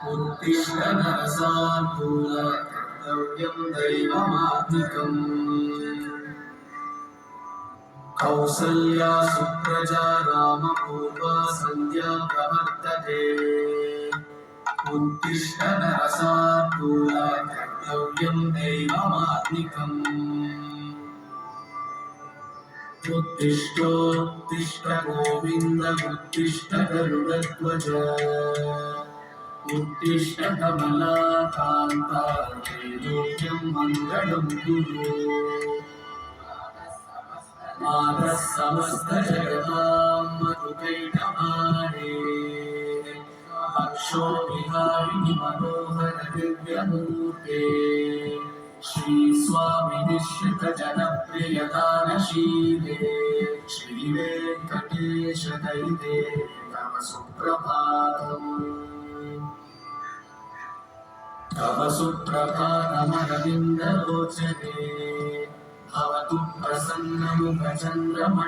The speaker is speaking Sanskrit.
उत्तिष्ठ नरसार्दूल कर्तव्यं दैवमात्मिकम् कौसल्या सुप्रजा रामपूर्वा सन्ध्या प्रवर्तते उत्तिष्ठ नरसार्दूल कर्तव्यं दैवमात्मिकम् उत्तिष्ठोत्तिष्ठ गोविन्द उत्तिष्ठ गरुडध्वज उत्तिष्ठ कमलाकान्ता त्रैलोक्यं मङ्गलं कुरु मातः समस्तजगतां मधुकैटभारे अक्षो विहारिणि मनोहर दिव्यमूर्ते श्रीस्वामिनिश्रितजनप्रियदानशीले श्रीवेङ्कटेशदैते तव सुप्रभातम् तव सुप्रभातमरविन्दलोचने भवतु प्रसन्नं गजन्द्रमणि